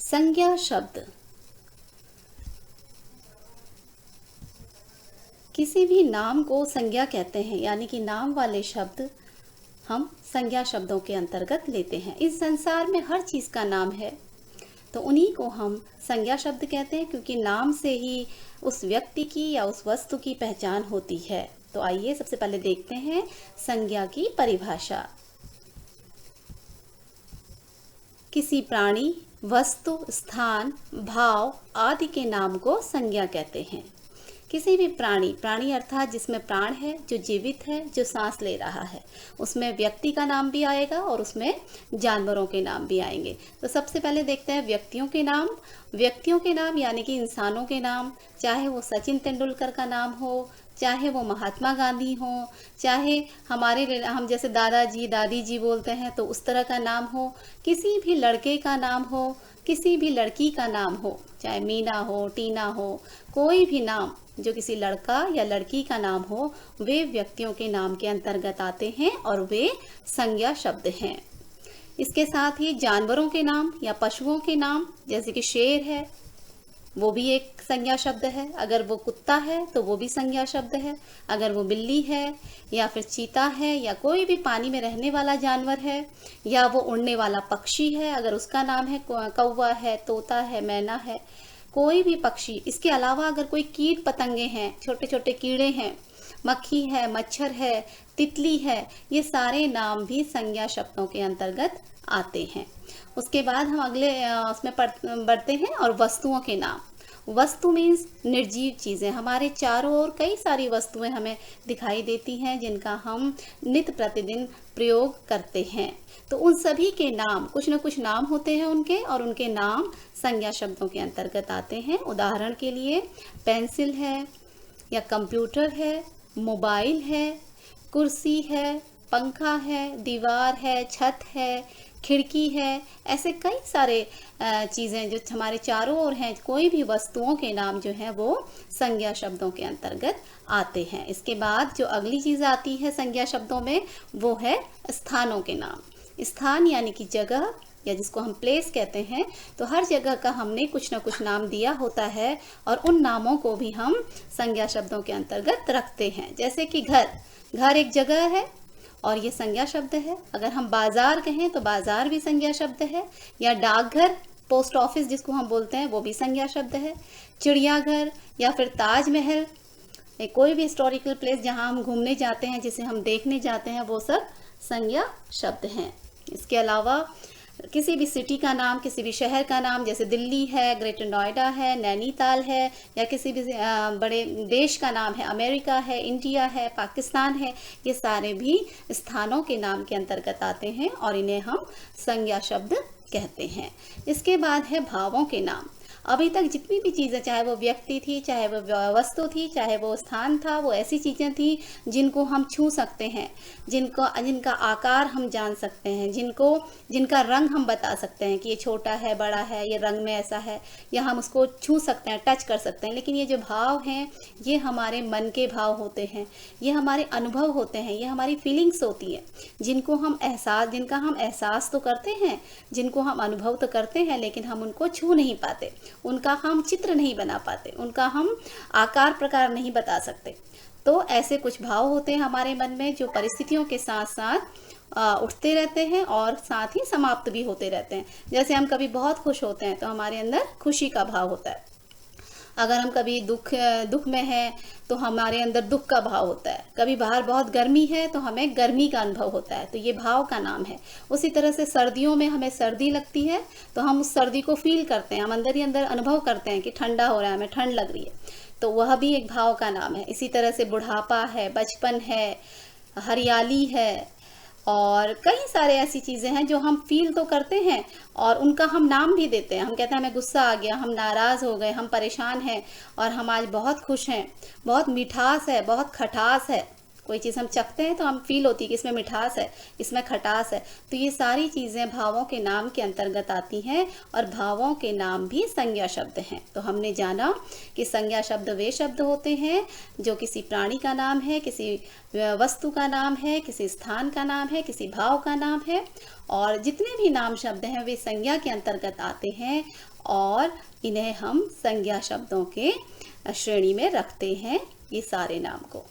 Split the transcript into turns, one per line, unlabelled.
संज्ञा शब्द किसी भी नाम को संज्ञा कहते हैं, यानी कि नाम वाले शब्द हम संज्ञा शब्दों के अंतर्गत लेते हैं। इस संसार में हर चीज़ का नाम है, तो उन्हीं को हम संज्ञा शब्द कहते हैं, क्योंकि नाम से ही उस व्यक्ति की या उस वस्तु की पहचान होती है। तो आइए सबसे पहले देखते हैं संज्ञा की परिभाषा। किसी प्राणी, वस्तु, स्थान, भाव आदि के नाम को संज्ञा कहते हैं। किसी भी प्राणी अर्थात जिसमें प्राण है, जो जीवित है, जो सांस ले रहा है, उसमें व्यक्ति का नाम भी आएगा और उसमें जानवरों के नाम भी आएंगे। तो सबसे पहले देखते हैं व्यक्तियों के नाम। व्यक्तियों के नाम यानी कि इंसानों के नाम, चाहे वो सचिन तेंदुलकर का नाम हो, चाहे वो महात्मा गांधी हो, चाहे हम जैसे दादाजी दादी जी बोलते हैं तो उस तरह का नाम हो, किसी भी लड़के का नाम हो, किसी भी लड़की का नाम हो, चाहे मीना हो, टीना हो, कोई भी नाम जो किसी लड़का या लड़की का नाम हो, वे व्यक्तियों के नाम के अंतर्गत आते हैं और वे संज्ञा शब्द हैं। इसके साथ ही जानवरों के नाम या पशुओं के नाम, जैसे कि शेर है, वो भी एक संज्ञा शब्द है। अगर वो कुत्ता है तो वो भी संज्ञा शब्द है। अगर वो बिल्ली है या फिर चीता है या कोई भी पानी में रहने वाला जानवर है या वो उड़ने वाला पक्षी है, अगर उसका नाम है कौवा है, तोता है, मैना है, कोई भी पक्षी। इसके अलावा अगर कोई कीट पतंगे हैं, छोटे छोटे कीड़े हैं, मक्खी है, मच्छर है, तितली है, ये सारे नाम भी संज्ञा शब्दों के अंतर्गत आते हैं। उसके बाद हम अगले उसमें बढ़ते हैं और वस्तुओं के नाम। वस्तु मीन्स निर्जीव चीज़ें। हमारे चारों ओर कई सारी वस्तुएं हमें दिखाई देती हैं जिनका हम नित्य प्रतिदिन प्रयोग करते हैं। तो उन सभी के नाम, कुछ न कुछ नाम होते हैं उनके, और उनके नाम संज्ञा शब्दों के अंतर्गत आते हैं। उदाहरण के लिए पेंसिल है या कंप्यूटर है, मोबाइल है, कुर्सी है, पंखा है, दीवार है, छत है, खिड़की है, ऐसे कई सारे चीज़ें जो हमारे चारों ओर हैं, कोई भी वस्तुओं के नाम जो हैं वो संज्ञा शब्दों के अंतर्गत आते हैं। इसके बाद जो अगली चीज़ आती है संज्ञा शब्दों में, वो है स्थानों के नाम। स्थान यानी कि जगह, या जिसको हम प्लेस कहते हैं। तो हर जगह का हमने कुछ न कुछ नाम दिया होता है और उन नामों को भी हम संज्ञा शब्दों के अंतर्गत रखते हैं। जैसे कि घर एक जगह है और ये संज्ञा शब्द है। अगर हम बाजार कहें तो बाजार भी संज्ञा शब्द है, या डाकघर, पोस्ट ऑफिस जिसको हम बोलते हैं, वो भी संज्ञा शब्द है। चिड़ियाघर या फिर ताजमहल, कोई भी हिस्टोरिकल प्लेस जहाँ हम घूमने जाते हैं, जिसे हम देखने जाते हैं, वो सब संज्ञा शब्द हैं। इसके अलावा किसी भी सिटी का नाम, किसी भी शहर का नाम, जैसे दिल्ली है, ग्रेटर नोएडा है, नैनीताल है, या किसी भी बड़े देश का नाम है, अमेरिका है, इंडिया है, पाकिस्तान है, ये सारे भी स्थानों के नाम के अंतर्गत आते हैं और इन्हें हम संज्ञा शब्द कहते हैं। इसके बाद है भावों के नाम। अभी तक जितनी भी चीज़ें, चाहे वो व्यक्ति थी, चाहे वो वस्तु थी, चाहे वो स्थान था, वो ऐसी चीज़ें थी जिनको हम छू सकते हैं, जिनका आकार हम जान सकते हैं, जिनका रंग हम बता सकते हैं कि ये छोटा है, बड़ा है, ये रंग में ऐसा है, या हम उसको छू सकते हैं, टच कर सकते हैं। लेकिन ये जो भाव हैं, ये हमारे मन के भाव होते हैं, ये हमारे अनुभव होते हैं, ये हमारी फीलिंग्स होती है, जिनका हम एहसास तो करते हैं, जिनको हम अनुभव तो करते हैं, लेकिन हम उनको छू नहीं पाते, उनका हम चित्र नहीं बना पाते, उनका हम आकार प्रकार नहीं बता सकते। तो ऐसे कुछ भाव होते हैं हमारे मन में, जो परिस्थितियों के साथ साथ उठते रहते हैं और साथ ही समाप्त भी होते रहते हैं। जैसे हम कभी बहुत खुश होते हैं तो हमारे अंदर खुशी का भाव होता है। अगर हम कभी दुख में हैं तो हमारे अंदर दुख का भाव होता है। कभी बाहर बहुत गर्मी है तो हमें गर्मी का अनुभव होता है, तो ये भाव का नाम है। उसी तरह से सर्दियों में हमें सर्दी लगती है तो हम उस सर्दी को फील करते हैं, हम अंदर ही अंदर अनुभव करते हैं कि ठंडा हो रहा है, हमें ठंड लग रही है, तो वह भी एक भाव का नाम है। इसी तरह से बुढ़ापा है, बचपन है, हरियाली है, और कई सारे ऐसी चीज़ें हैं जो हम फील तो करते हैं और उनका हम नाम भी देते हैं। हम कहते हैं हमें गुस्सा आ गया, हम नाराज़ हो गए, हम परेशान हैं, और हम आज बहुत खुश हैं, बहुत मिठास है, बहुत खटास है, कोई चीज़ हम चखते हैं तो हम फील होती है कि इसमें मिठास है, इसमें खटास है। तो ये सारी चीज़ें भावों के नाम के अंतर्गत आती हैं और भावों के नाम भी संज्ञा शब्द हैं। तो हमने जाना कि संज्ञा शब्द वे शब्द होते हैं जो किसी प्राणी का नाम है, किसी वस्तु का नाम है, किसी स्थान का नाम है, किसी भाव का नाम है। और जितने भी नाम शब्द हैं वे संज्ञा के अंतर्गत आते हैं और इन्हें हम संज्ञा शब्दों के श्रेणी में रखते हैं, ये सारे नाम को।